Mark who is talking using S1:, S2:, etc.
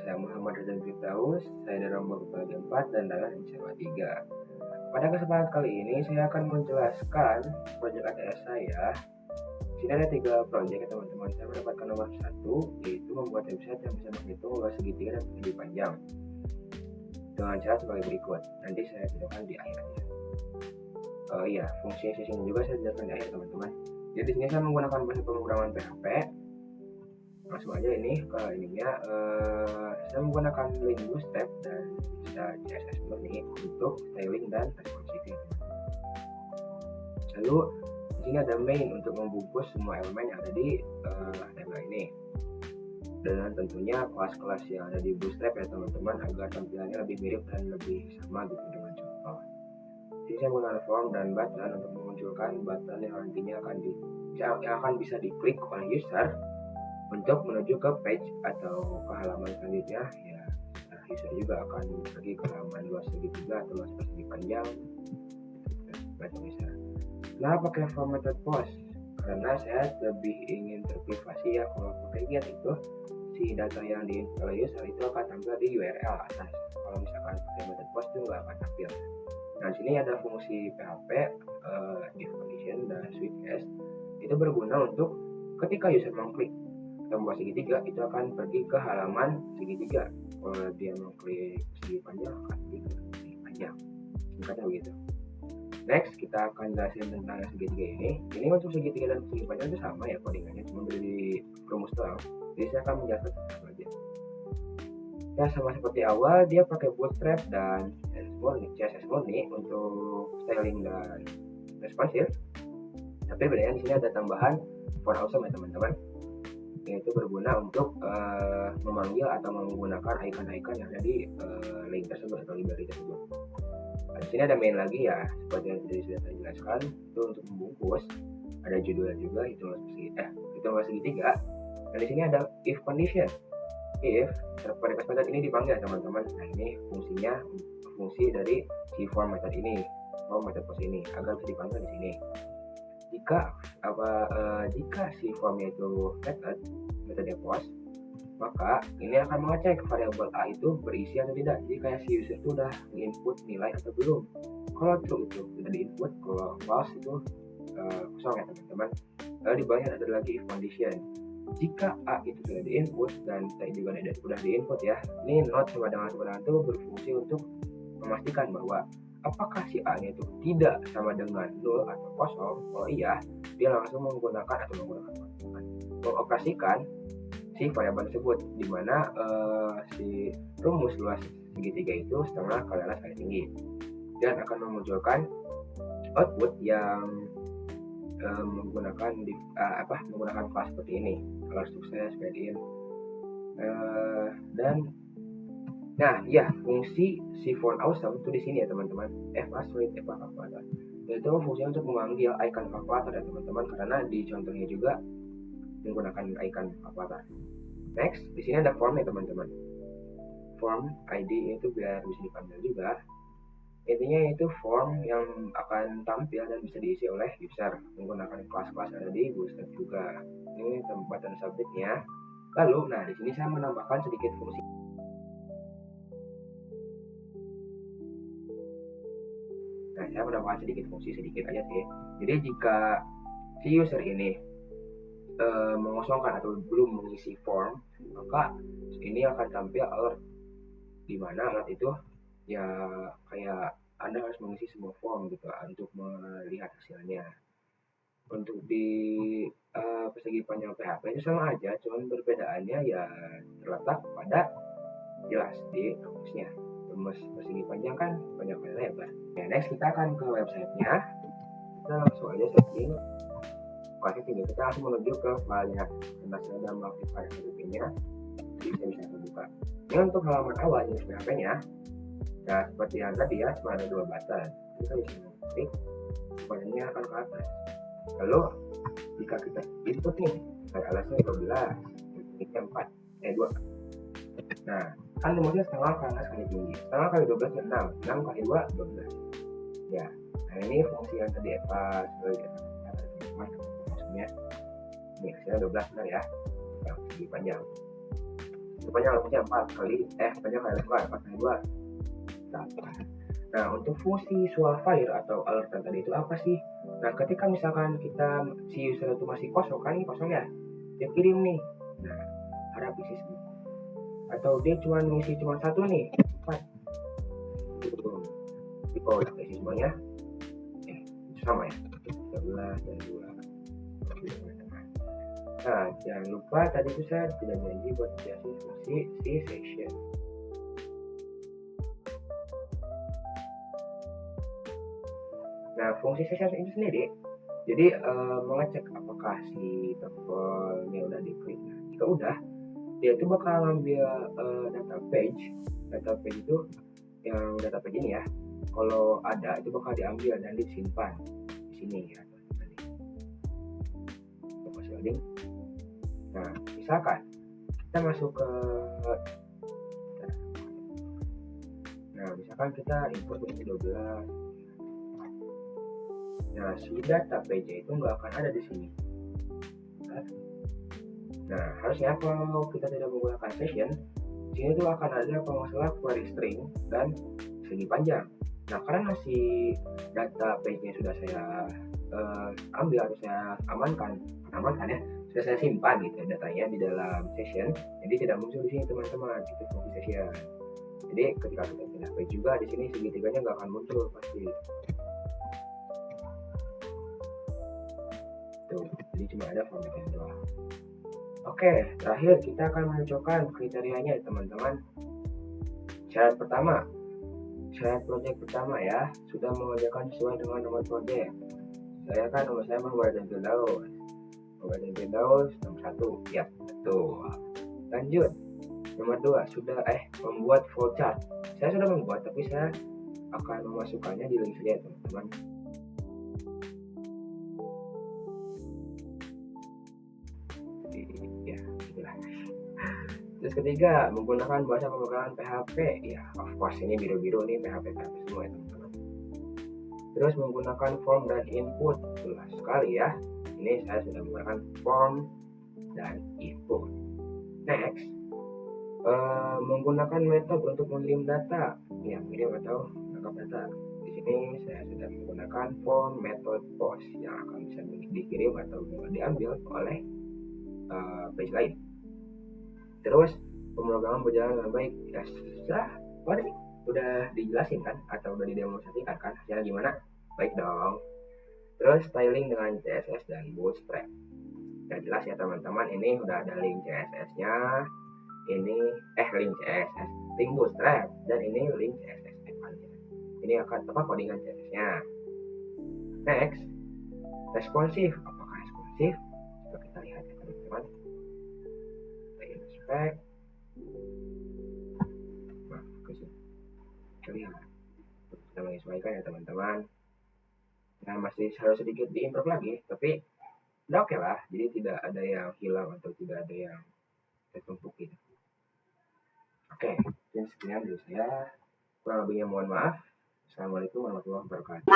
S1: saya Muhammad Rizal Firdaus, saya dari Rombongan Kepala 4 dan dalam SMA 3. Pada kesempatan kali ini saya akan menjelaskan proyek ATS saya. Di sini ada 3 proyek ya teman-teman. Saya mendapatkan nomor 1, yaitu membuat website yang bisa menghitung luas segitiga dan persegi panjang dengan cara sebagai berikut. Nanti saya jelaskan di akhirnya. Fungsi sini juga saya jelaskan di akhir teman-teman. Jadi di sini saya menggunakan bahasa pemrograman PHP. Langsung aja ini ke ininya. Saya menggunakan link bootstrap dan bisa CSS Murni untuk styling dan responsive. Lalu di sini ada main untuk membungkus semua elemen yang ada di HTML ini. Dan tentunya kelas-kelas yang ada di bootstrap ya teman-teman, agar tampilannya lebih mirip dan lebih sama gitu dengan contoh. Jadi saya menggunakan form dan button untuk memunculkan button yang nantinya akan bisa diklik oleh user untuk menuju ke page atau ke halaman selanjutnya. Ya, user juga akan pergi ke halaman luas segitiga atau luas persegi panjang. Kenapa pakai formatted post? Karena saya lebih ingin terprivasi ya. Kalau pakai get itu si data yang diinput oleh user itu akan tampil di URL atas. Kalau misalkan pakai formatted post itu nggak akan tampil. Nah, di sini ada fungsi PHP if condition dan switch case. Itu berguna untuk ketika user mengklik tombol segitiga itu akan pergi ke halaman segitiga. Kalau dia mengklik segi panjang akan pergi ke segi panjang. Singkatnya begitu. Next, kita akan jelasin tentang segitiga ini. Ini untuk segitiga dan segi panjang itu sama ya codingannya, cuma beda di rumus doang. Jadi saya akan menjelaskan satu aja. Ya, sama seperti awal, dia pakai bootstrap dan CSS Murni untuk styling dan responsive. Tapi bedanya di sini ada tambahan font awesome ya teman-teman. Yaitu berguna untuk memanggil atau menggunakan icon-icon yang ada di link tersebut atau library tersebut. Nah, di sini ada main lagi ya, seperti yang sudah saya jelaskan, itu untuk membungkus. Ada judulnya juga, itu luas segitiga. Dan di sini ada if condition. If pada kesempatan ini dipanggil teman-teman. Nah, ini fungsi dari si form method ini, form method post ini agar bisa dipanggil di sini. Jika si formnya itu metode post, maka ini akan mengecek variabel A itu berisi atau tidak. Jadi kayak si user itu udah input nilai atau belum. Kalau true itu sudah diinput, kalau false itu kosong ya teman-teman. Lalu di bawahnya ada lagi if condition. Jika A itu sudah diinput dan T juga sudah diinput ya, ini not sama dengan itu berfungsi untuk memastikan bahwa apakah si A-nya itu tidak sama dengan 0 atau kosong. Kalau iya, dia langsung mengoperasikan si variabel tersebut, di mana si rumus luas segitiga itu setengah kali atas kali tinggi, dan akan memunculkan output yang menggunakan kelas seperti ini. Kalau sukses fade in fungsi si font awesome itu di sini ya teman-teman. Calculator. Itu fungsinya untuk memanggil icon kalkulator ya teman-teman, karena di contohnya juga menggunakan icon kalkulator. Next, di sini ada form ya teman-teman. Form ID itu biar bisa dipanggil juga. Intinya itu form yang akan tampil dan bisa diisi oleh user menggunakan kelas-kelas ada di bootstrap juga. Ini button subject-nya. Lalu, di sini saya menambahkan sedikit fungsi. Saya menambahkan sedikit aja sih. Jadi jika si user ini mengosongkan atau belum mengisi form, maka ini akan tampil alert, di mana alert itu ya kayak Anda harus mengisi semua form gitu untuk melihat hasilnya. Untuk di persegi panjang PHP itu sama aja, cuman perbedaannya ya terletak pada jelas di rumusnya. Rumus persegi panjang kan panjang kali lebar. Next kita akan ke websitenya. Kita langsung aja setting. Tinggal kita langsung menuju ke filenya, karena saya sudah mengaktifkan HTTP-nya, jadi saya bisa terbuka. Ini untuk halaman awal jenis PHP-nya. Nah, seperti yang tadi ya, cuma ada 2 button. Kita bisa klik, buttonnya akan ke atas. Lalu jika kita input nih, saya alasnya 12, titiknya 2. Nah, kan rumusnya setengah kali atas kali tinggi. Setengah kali 12 nya 6 kali 2 12. Ya, nah ini fungsi yang tadi sebagai maksudnya ini hasilnya 12 benar ya, yang segi panjang. Panjang rumusnya 4 kali panjang kali lebar 4 kali 2 8. Nah, untuk fungsi suah file atau alertan tadi itu apa sih? Nah, ketika misalkan kita si user itu masih kosong kan, ini kosong ya, dia kirim nih. Nah, harap isi semua. Atau dia ngisi cuma satu nih, 4. Jadi kalau udah isi semuanya, itu sama ya, 13 dan 2. Nah, jangan lupa tadi itu saya tidak janji buat jelasin fungsi si session. Nah, fungsi session itu sendiri, jadi mengecek apakah si tombolnya udah diklik. Nah, jika udah, dia itu bakal ngambil data page itu yang data page ini ya. Kalau ada itu bakal diambil dan disimpan di sini ya. Kasih link. Nah, misalkan kita masuk ke misalkan kita input ini 12. Nah, si data page itu nggak akan ada di sini. Nah, harusnya kalau kita tidak menggunakan session, di sini tuh akan ada kalau nggak salah query string dan segi panjang. Nah, karena si data page-nya sudah saya ambil atau saya amankan ya, sudah saya simpan gitu datanya di dalam session, jadi tidak muncul di sini teman-teman, itu fungsi session. Jadi ketika kita pindah page juga di sini segitiganya nggak akan muncul pasti. Tuh, jadi cuma ada formatnya doang. Oke, terakhir kita akan menunjukkan kriterianya teman-teman. Syarat project pertama ya, sudah mengerjakan sesuai dengan nomor project. Nomor saya Mobile dan Windows nomor 1, ya betul. Lanjut, nomor 2 sudah membuat flowchart. Saya sudah membuat, tapi saya akan memasukkannya di link saja teman-teman. Ya, itulah. Terus ketiga, menggunakan bahasa pemrograman PHP. Ya, of course ini biru-biru nih PHP semua ya teman-teman. Terus menggunakan form dan input, jelas sekali ya. Ini saya sudah menggunakan form dan input. Next, menggunakan metode untuk mengirim data, ya mengirim atau menangkap data. Di sini saya sudah menggunakan form method post yang akan bisa dikirim atau diambil oleh page lain. Terus pemrograman berjalan dengan baik. Ya sudah, udah dijelasin kan atau udah didemonstrasikan kan hasilnya gimana? Baik dong. Terus styling dengan CSS dan Bootstrap. Ya jelas ya teman-teman, ini udah ada link CSS-nya. Ini link CSS, link Bootstrap, dan ini link CSS Advanced. Ini akan codingan CSS-nya. Next, responsif. Apakah responsif? Coba kita lihat ya teman-teman. Kita inspect. Kita lihat. Kita menyesuaikan ya teman-teman. Nah, masih harus sedikit diimprove lagi, tapi udah oke lah. Jadi tidak ada yang hilang atau tidak ada yang tertumpukin. Oke, mungkin sekian dari saya. Kurang lebihnya mohon maaf. Assalamualaikum warahmatullahi wabarakatuh.